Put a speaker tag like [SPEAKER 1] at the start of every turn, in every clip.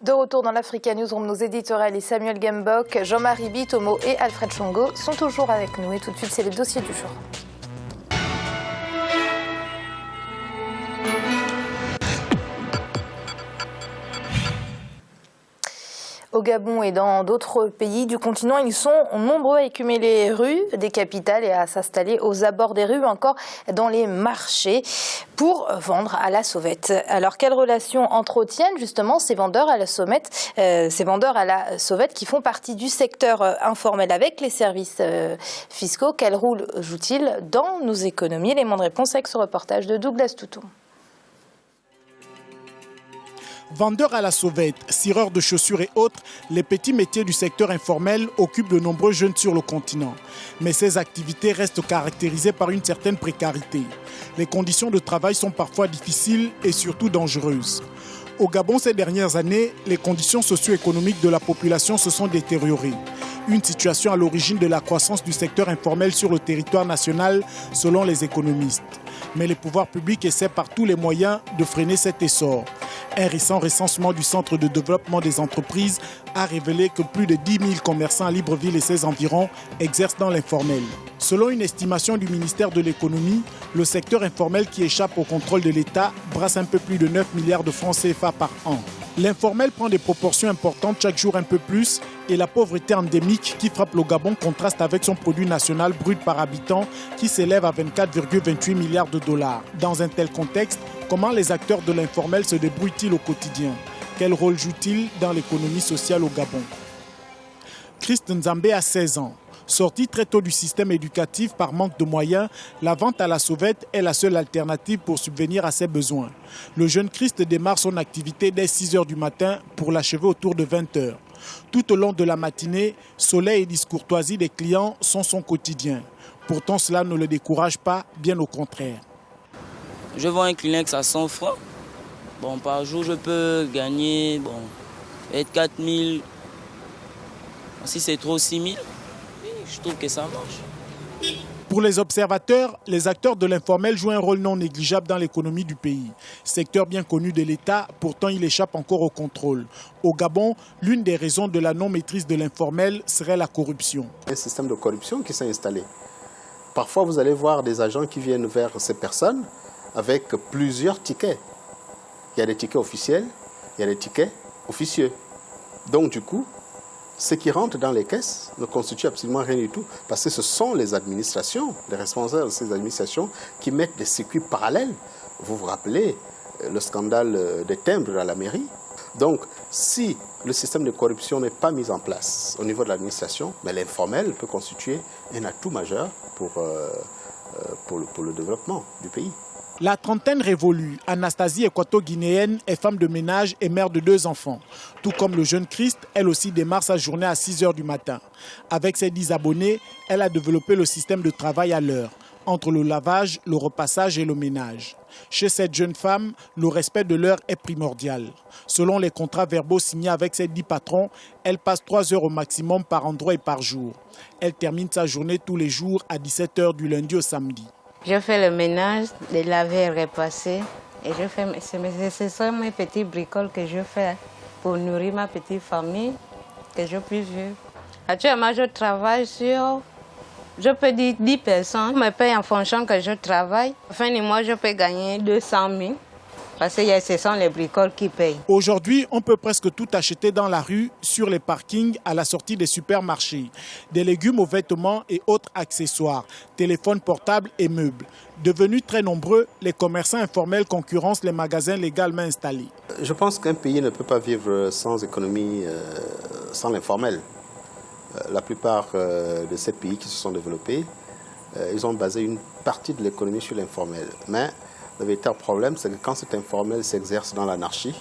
[SPEAKER 1] De retour dans l'Africa Newsroom, nos éditorialistes Samuel Gembok, Jean-Marie Bitomo et Alfred Chongo sont toujours avec nous. Et tout de suite, c'est les dossiers du jour. Au Gabon et dans d'autres pays du continent, ils sont nombreux à écumer les rues des capitales et à s'installer aux abords des rues ou encore dans les marchés pour vendre à la sauvette. Alors, quelles relations entretiennent justement ces vendeurs à la sauvette qui font partie du secteur informel avec les services fiscaux? Quel rôle jouent-ils dans nos économies? Éléments de réponse avec ce reportage de Douglas Toutou.
[SPEAKER 2] Vendeurs à la sauvette, cireurs de chaussures et autres, les petits métiers du secteur informel occupent de nombreux jeunes sur le continent. Mais ces activités restent caractérisées par une certaine précarité. Les conditions de travail sont parfois difficiles et surtout dangereuses. Au Gabon, ces dernières années, les conditions socio-économiques de la population se sont détériorées. Une situation à l'origine de la croissance du secteur informel sur le territoire national, selon les économistes. Mais les pouvoirs publics essaient par tous les moyens de freiner cet essor. Un récent recensement du Centre de développement des entreprises a révélé que plus de 10 000 commerçants à Libreville et ses environs exercent dans l'informel. Selon une estimation du ministère de l'économie, le secteur informel qui échappe au contrôle de l'État brasse un peu plus de 9 milliards de francs CFA par an. L'informel prend des proportions importantes chaque jour un peu plus et la pauvreté endémique qui frappe le Gabon contraste avec son produit national brut par habitant qui s'élève à 24,28 milliards de dollars. Dans un tel contexte, comment les acteurs de l'informel se débrouillent-ils au quotidien? Quel rôle jouent-ils dans l'économie sociale au Gabon? Christ Nzambe a 16 ans. Sorti très tôt du système éducatif par manque de moyens, la vente à la sauvette est la seule alternative pour subvenir à ses besoins. Le jeune Christ démarre son activité dès 6 h du matin pour l'achever autour de 20 h. Tout au long de la matinée, soleil et discourtoisie des clients sont son quotidien. Pourtant, cela ne le décourage pas, bien au contraire.
[SPEAKER 3] Je vends un Kleenex à 100 francs. Bon, par jour, je peux gagner 4 000. Si c'est trop, 6 000. Je trouve que ça marche.
[SPEAKER 2] Pour les observateurs, les acteurs de l'informel jouent un rôle non négligeable dans l'économie du pays. Secteur bien connu de l'État, pourtant il échappe encore au contrôle. Au Gabon, l'une des raisons de la non-maîtrise de l'informel serait la corruption.
[SPEAKER 4] Un système de corruption qui s'est installé. Parfois, vous allez voir des agents qui viennent vers ces personnes avec plusieurs tickets. Il y a des tickets officiels, il y a des tickets officieux. Donc du coup, ce qui rentre dans les caisses ne constitue absolument rien du tout, parce que ce sont les administrations, les responsables de ces administrations qui mettent des circuits parallèles. Vous vous rappelez le scandale des timbres à la mairie? Donc, si le système de corruption n'est pas mis en place au niveau de l'administration, l'informel peut constituer un atout majeur pour le développement du pays.
[SPEAKER 2] La trentaine révolue, Anastasie, équato-guinéenne, est femme de ménage et mère de 2 enfants. Tout comme le jeune Christ, elle aussi démarre sa journée à 6 h du matin. Avec ses 10 abonnés, elle a développé le système de travail à l'heure, entre le lavage, le repassage et le ménage. Chez cette jeune femme, le respect de l'heure est primordial. Selon les contrats verbaux signés avec ses 10 patrons, elle passe 3 heures au maximum par endroit et par jour. Elle termine sa journée tous les jours à 17 h du lundi au samedi.
[SPEAKER 5] Je fais le ménage, de laver et repasser. Et ce sont mes petits bricoles que je fais pour nourrir ma petite famille, que je puisse vivre. Actuellement, je travaille sur, je peux dire 10 personnes. Je me paye en fonction que je travaille. À la fin du mois, je peux gagner 200 000. Parce que ce sont les bricoles qui payent.
[SPEAKER 2] Aujourd'hui, on peut presque tout acheter dans la rue, sur les parkings, à la sortie des supermarchés. Des légumes aux vêtements et autres accessoires, téléphones portables et meubles. Devenus très nombreux, les commerçants informels concurrencent les magasins légalement installés.
[SPEAKER 4] Je pense qu'un pays ne peut pas vivre sans économie, sans l'informel. La plupart de ces pays qui se sont développés, ils ont basé une partie de l'économie sur l'informel. Mais le véritable problème, c'est que quand cet informel s'exerce dans l'anarchie,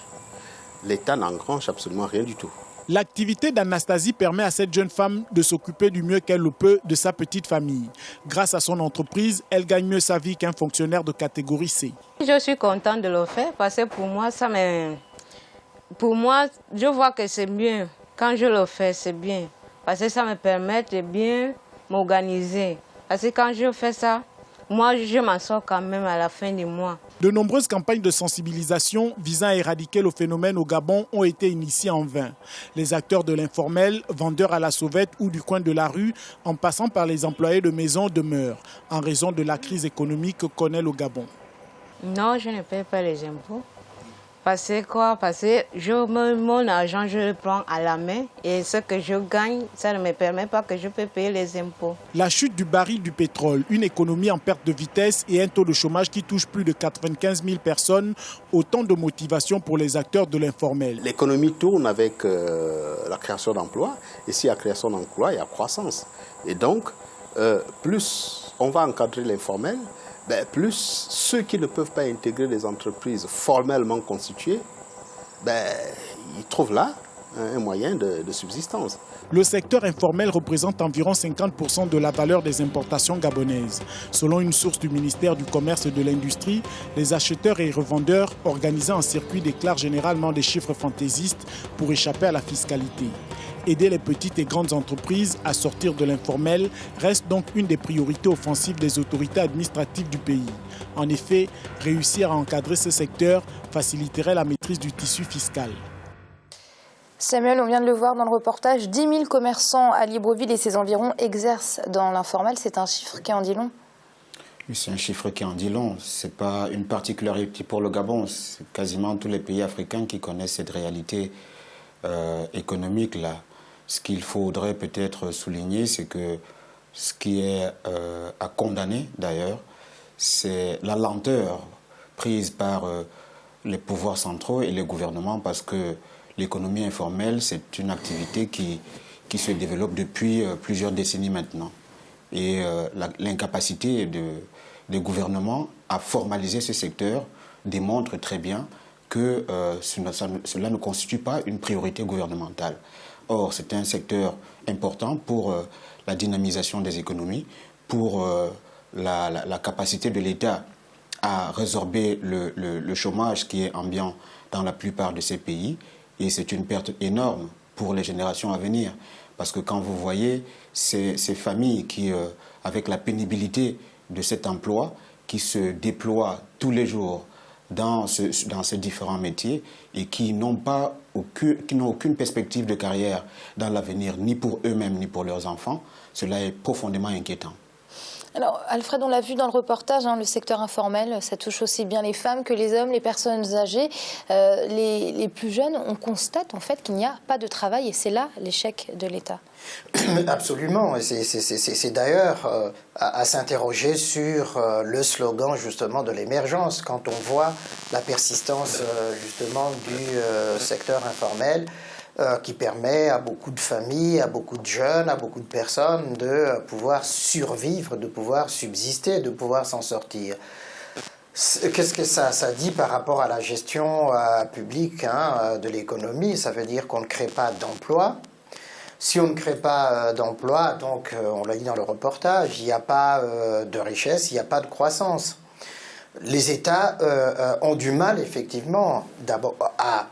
[SPEAKER 4] l'État n'engrange absolument rien du tout.
[SPEAKER 2] L'activité d'Anastasie permet à cette jeune femme de s'occuper du mieux qu'elle le peut de sa petite famille. Grâce à son entreprise, elle gagne mieux sa vie qu'un fonctionnaire de catégorie C.
[SPEAKER 5] Je suis contente de le faire parce que pour moi, je vois que c'est bien. Quand je le fais, c'est bien. Parce que ça me permet de bien m'organiser. Parce que quand je fais ça, moi, je m'en sors quand même à la fin du mois.
[SPEAKER 2] De nombreuses campagnes de sensibilisation visant à éradiquer le phénomène au Gabon ont été initiées en vain. Les acteurs de l'informel, vendeurs à la sauvette ou du coin de la rue, en passant par les employés de maison, demeurent en raison de la crise économique que connaît le Gabon.
[SPEAKER 5] Non, je ne paie pas les impôts. Parce que mon argent, je le prends à la main et ce que je gagne, ça ne me permet pas que je peux payer les impôts.
[SPEAKER 2] La chute du baril du pétrole, une économie en perte de vitesse et un taux de chômage qui touche plus de 95 000 personnes, autant de motivation pour les acteurs de l'informel.
[SPEAKER 4] L'économie tourne avec la création d'emplois et s'il y a création d'emplois, il y a croissance. Et donc, plus on va encadrer l'informel, plus ceux qui ne peuvent pas intégrer des entreprises formellement constituées, ils trouvent là un moyen de subsistance.
[SPEAKER 2] Le secteur informel représente environ 50% de la valeur des importations gabonaises. Selon une source du ministère du Commerce et de l'Industrie, les acheteurs et revendeurs organisés en circuit déclarent généralement des chiffres fantaisistes pour échapper à la fiscalité. Aider les petites et grandes entreprises à sortir de l'informel reste donc une des priorités offensives des autorités administratives du pays. En effet, réussir à encadrer ce secteur faciliterait la maîtrise du tissu fiscal.
[SPEAKER 1] Samuel, on vient de le voir dans le reportage, 10 000 commerçants à Libreville et ses environs exercent dans l'informel. C'est un chiffre qui en dit long.
[SPEAKER 6] C'est un chiffre qui en dit long. Ce n'est pas une particularité pour le Gabon. C'est quasiment tous les pays africains qui connaissent cette réalité économique-là. Ce qu'il faudrait peut-être souligner, c'est que ce qui est à condamner d'ailleurs, c'est la lenteur prise par les pouvoirs centraux et les gouvernements, parce que l'économie informelle, c'est une activité qui se développe depuis plusieurs décennies maintenant. Et l'incapacité des gouvernements à formaliser ce secteur démontre très bien que cela ne constitue pas une priorité gouvernementale. Or, c'est un secteur important pour la dynamisation des économies, pour la capacité de l'État à résorber le chômage qui est ambiant dans la plupart de ces pays. Et c'est une perte énorme pour les générations à venir. Parce que quand vous voyez ces familles qui, avec la pénibilité de cet emploi, qui se déploient tous les jours dans ces différents métiers et qui n'ont aucune perspective de carrière dans l'avenir, ni pour eux-mêmes, ni pour leurs enfants, cela est profondément inquiétant.
[SPEAKER 1] Alors, Alfred, on l'a vu dans le reportage, le secteur informel, ça touche aussi bien les femmes que les hommes, les personnes âgées. Les plus jeunes, on constate en fait qu'il n'y a pas de travail et c'est là l'échec de l'État.
[SPEAKER 7] Absolument. C'est d'ailleurs à s'interroger sur le slogan justement de l'émergence. Quand on voit la persistance justement du secteur informel, qui permet à beaucoup de familles, à beaucoup de jeunes, à beaucoup de personnes de pouvoir survivre, de pouvoir subsister, de pouvoir s'en sortir. Qu'est-ce que ça dit par rapport à la gestion publique de l'économie? Ça veut dire qu'on ne crée pas d'emplois. Si on ne crée pas d'emplois, donc on l'a dit dans le reportage, il n'y a pas de richesse, il n'y a pas de croissance. Les États ont du mal effectivement d'abord à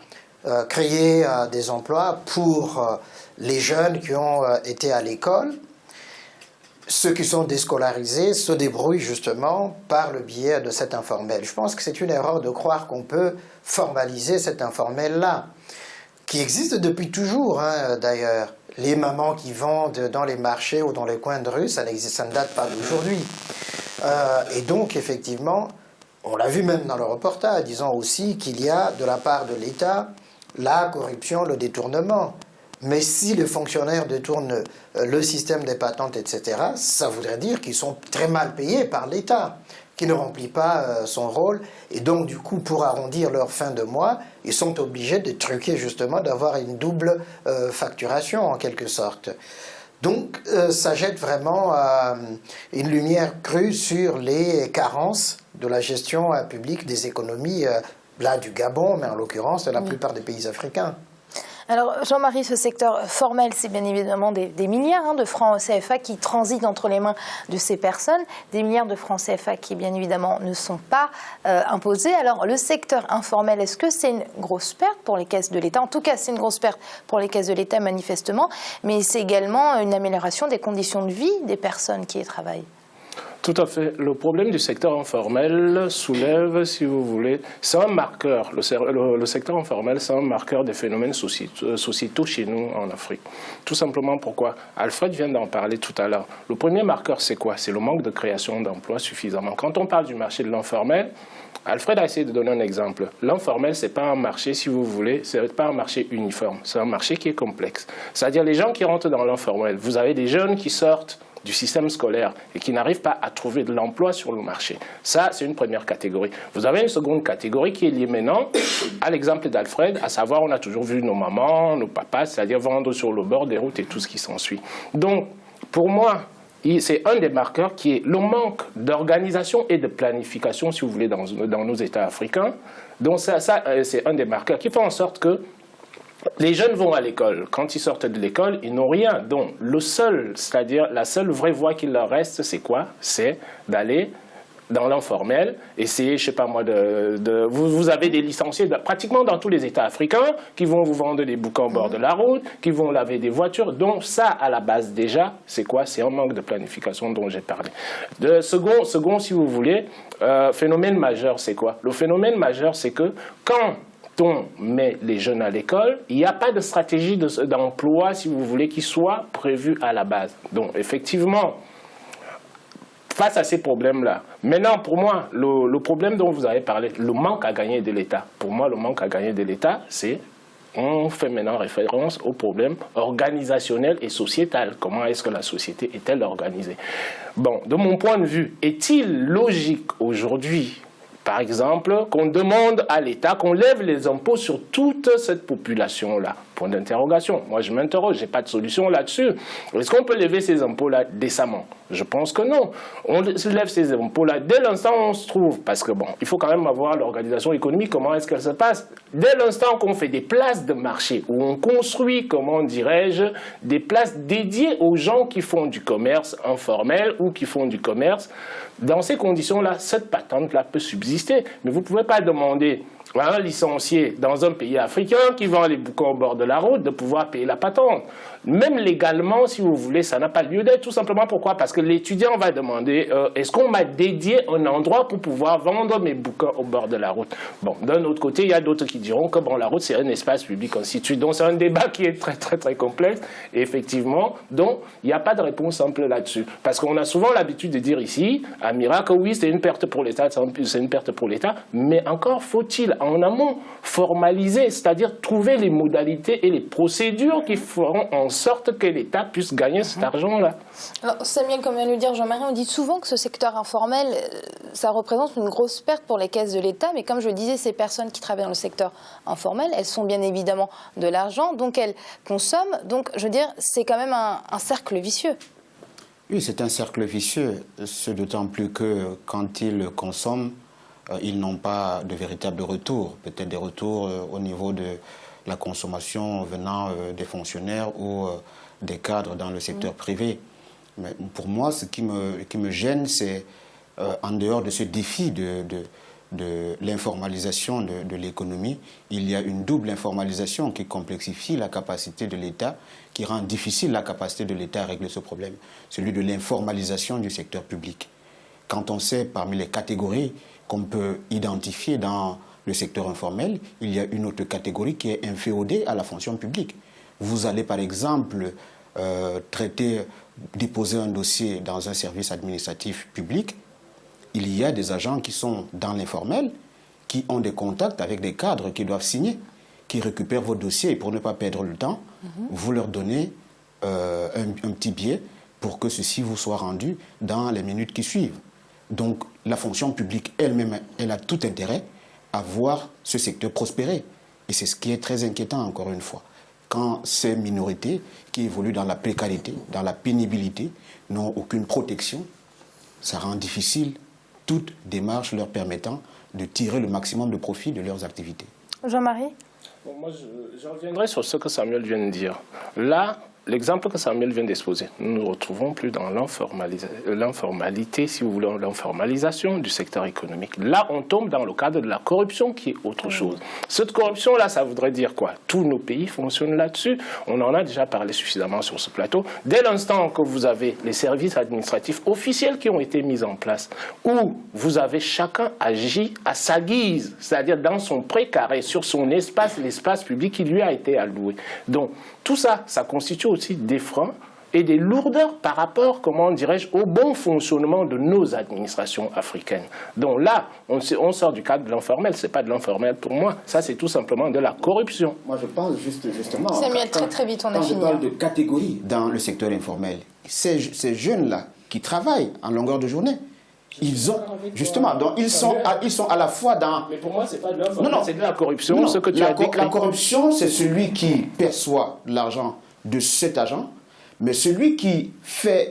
[SPEAKER 7] créer des emplois pour les jeunes qui ont été à l'école. Ceux qui sont déscolarisés se débrouillent justement par le biais de cet informel. Je pense que c'est une erreur de croire qu'on peut formaliser cet informel-là, qui existe depuis toujours d'ailleurs. Les mamans qui vendent dans les marchés ou dans les coins de rue, ça ne date pas d'aujourd'hui. Et donc effectivement, on l'a vu même dans le reportage, disons aussi qu'il y a de la part de l'État la corruption, le détournement. Mais si les fonctionnaires détournent le système des patentes, etc., ça voudrait dire qu'ils sont très mal payés par l'État, qui ne remplit pas son rôle. Et donc, du coup, pour arrondir leur fin de mois, ils sont obligés de truquer, justement, d'avoir une double facturation, en quelque sorte. Donc, ça jette vraiment une lumière crue sur les carences de la gestion publique des économies là du Gabon, mais en l'occurrence de la plupart des pays africains.
[SPEAKER 1] Alors Jean-Marie, ce secteur formel, c'est bien évidemment des milliards de francs CFA qui transitent entre les mains de ces personnes, des milliards de francs CFA qui bien évidemment ne sont pas imposés. Alors le secteur informel, est-ce que c'est une grosse perte pour les caisses de l'État? En tout cas, c'est une grosse perte pour les caisses de l'État manifestement, mais c'est également une amélioration des conditions de vie des personnes qui y travaillent.
[SPEAKER 8] Tout à fait. Le problème du secteur informel soulève, si vous voulez, c'est un marqueur. Le secteur informel, c'est un marqueur des phénomènes sociétaux chez nous en Afrique. Tout simplement pourquoi? Alfred vient d'en parler tout à l'heure. Le premier marqueur, c'est quoi? C'est le manque de création d'emplois suffisamment. Quand on parle du marché de l'informel, Alfred a essayé de donner un exemple. L'informel, ce n'est pas un marché, si vous voulez, ce n'est pas un marché uniforme. C'est un marché qui est complexe. C'est-à-dire les gens qui rentrent dans l'informel, vous avez des jeunes qui sortent du système scolaire et qui n'arrivent pas à trouver de l'emploi sur le marché. Ça, c'est une première catégorie. Vous avez une seconde catégorie qui est liée maintenant à l'exemple d'Alfred, à savoir, on a toujours vu nos mamans, nos papas, c'est-à-dire vendre sur le bord des routes et tout ce qui s'ensuit. Donc, pour moi, c'est un des marqueurs qui est le manque d'organisation et de planification, si vous voulez, dans nos États africains. Donc ça c'est un des marqueurs qui fait en sorte que les jeunes vont à l'école. Quand ils sortent de l'école, ils n'ont rien. Donc le seul, c'est-à-dire la seule vraie voie qu'il leur reste, c'est quoi? C'est d'aller dans l'informel, essayer, je sais pas moi, vous avez des licenciés pratiquement dans tous les États africains qui vont vous vendre des bouquins au bord de la route, qui vont laver des voitures. Donc ça, à la base déjà, c'est quoi? C'est un manque de planification dont j'ai parlé. Second, si vous voulez, phénomène majeur, c'est quoi? Le phénomène majeur, c'est que quand on met les jeunes à l'école, il n'y a pas de stratégie d'emploi, si vous voulez, qui soit prévue à la base. Donc effectivement, face à ces problèmes-là. Maintenant, pour moi, le problème dont vous avez parlé, le manque à gagner de l'État. Pour moi, le manque à gagner de l'État, c'est, on fait maintenant référence au problème organisationnel et sociétal. Comment est-ce que la société est-elle organisée? Bon, de mon point de vue, est-il logique aujourd'hui, par exemple, qu'on demande à l'État, qu'on lève les impôts sur toute cette population-là? Point d'interrogation. Moi, je m'interroge, je n'ai pas de solution là-dessus. Est-ce qu'on peut lever ces impôts-là décemment? Je pense que non. On lève ces impôts-là dès l'instant où on se trouve, parce que bon, il faut quand même avoir l'organisation économique, comment est-ce qu'elle se passe? Dès l'instant qu'on fait des places de marché, où on construit, comment dirais-je, des places dédiées aux gens qui font du commerce informel ou qui font du commerce, dans ces conditions-là, cette patente-là peut subsister. Mais vous ne pouvez pas demander à un licencié dans un pays africain qui vend les bouquins au bord de la route de pouvoir payer la patente. Même légalement, si vous voulez, ça n'a pas lieu d'être. Tout simplement pourquoi? Parce que l'étudiant va demander est-ce qu'on m'a dédié un endroit pour pouvoir vendre mes bouquins au bord de la route? Bon, d'un autre côté, il y a d'autres qui diront que bon, la route, c'est un espace public constitué. Donc, c'est un débat qui est très, très, très complexe. Et effectivement, donc, il n'y a pas de réponse simple là-dessus. Parce qu'on a souvent l'habitude de dire ici, à Mira, que oui, c'est une perte pour l'État, c'est une perte pour l'État. Mais encore faut-il, en amont, formaliser, c'est-à-dire trouver les modalités et les procédures qui feront en sorte que l'État puisse gagner cet argent-là.
[SPEAKER 1] Alors, Samuel, comme vient de le dire Jean-Marie, on dit souvent que ce secteur informel, ça représente une grosse perte pour les caisses de l'État, mais comme je le disais, ces personnes qui travaillent dans le secteur informel, elles sont bien évidemment de l'argent, donc elles consomment, donc je veux dire, c'est quand même un cercle vicieux.
[SPEAKER 6] Oui, c'est un cercle vicieux, ce d'autant plus que quand ils consomment, ils n'ont pas de véritable retour, peut-être des retours au niveau de la consommation venant des fonctionnaires ou des cadres dans le secteur privé. Mais pour moi, ce qui me gêne, c'est en dehors de ce défi de l'informalisation de l'économie, il y a une double informalisation qui complexifie la capacité de l'État, qui rend difficile la capacité de l'État à régler ce problème, celui de l'informalisation du secteur public. Quand on sait parmi les catégories qu'on peut identifier dans le secteur informel, il y a une autre catégorie qui est inféodée à la fonction publique. Vous allez par exemple déposer un dossier dans un service administratif public, il y a des agents qui sont dans l'informel, qui ont des contacts avec des cadres qui doivent signer, qui récupèrent vos dossiers et pour ne pas perdre le temps, vous leur donnez un petit billet pour que ceci vous soit rendu dans les minutes qui suivent. Donc la fonction publique elle-même, elle a tout intérêt à voir ce secteur prospérer. Et c'est ce qui est très inquiétant, encore une fois. Quand ces minorités qui évoluent dans la précarité, dans la pénibilité, n'ont aucune protection, ça rend difficile toute démarche leur permettant de tirer le maximum de profit de leurs activités.
[SPEAKER 1] Jean-Marie?
[SPEAKER 8] Bon, moi, je reviendrai sur ce que Samuel vient de dire. Là, l'exemple que Samuel vient d'exposer, nous ne nous retrouvons plus dans l'informalité, si vous voulez, l'informalisation du secteur économique. Là, on tombe dans le cadre de la corruption qui est autre chose. Cette corruption-là, ça voudrait dire quoi? Tous nos pays fonctionnent là-dessus. On en a déjà parlé suffisamment sur ce plateau. Dès l'instant que vous avez les services administratifs officiels qui ont été mis en place, où vous avez chacun agi à sa guise, c'est-à-dire dans son précaré, sur son espace, l'espace public qui lui a été alloué. Donc, tout ça, ça constitue aussi des freins et des lourdeurs par rapport, comment dirais-je, au bon fonctionnement de nos administrations africaines. Donc là, on sort du cadre de l'informel. Ce n'est pas de l'informel pour moi. Ça, c'est tout simplement de la corruption.
[SPEAKER 6] Moi, je parle justement...
[SPEAKER 1] Samuel, très vite, on a fini.
[SPEAKER 6] Quand je parle de catégories dans le secteur informel, ces jeunes-là qui travaillent en longueur de journée, ils ont, justement, donc ils sont à la fois dans...
[SPEAKER 8] Mais pour moi, c'est pas de l'informel, c'est de la corruption, ce que tu as décrit.
[SPEAKER 6] La corruption, c'est celui qui perçoit l'argent de cet agent, mais celui qui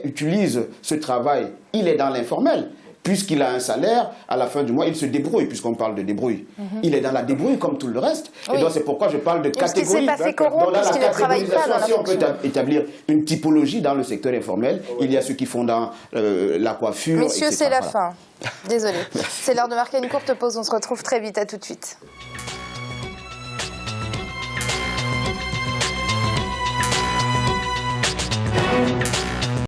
[SPEAKER 6] utilise ce travail, il est dans l'informel. Puisqu'il a un salaire, à la fin du mois, il se débrouille, puisqu'on parle de débrouille. Il est dans la débrouille comme tout le reste. Oui. Et donc c'est pourquoi je parle de catégorie.
[SPEAKER 1] Parce qu'il s'est pas fait corrompre, puisqu'il ne travaille pas dans la fonction.
[SPEAKER 6] On peut établir une typologie dans le secteur informel. Il y a ceux qui font dans la coiffure,
[SPEAKER 1] Messieurs, c'est la fin. Désolé. C'est l'heure de marquer une courte pause. On se retrouve très vite. À tout de suite.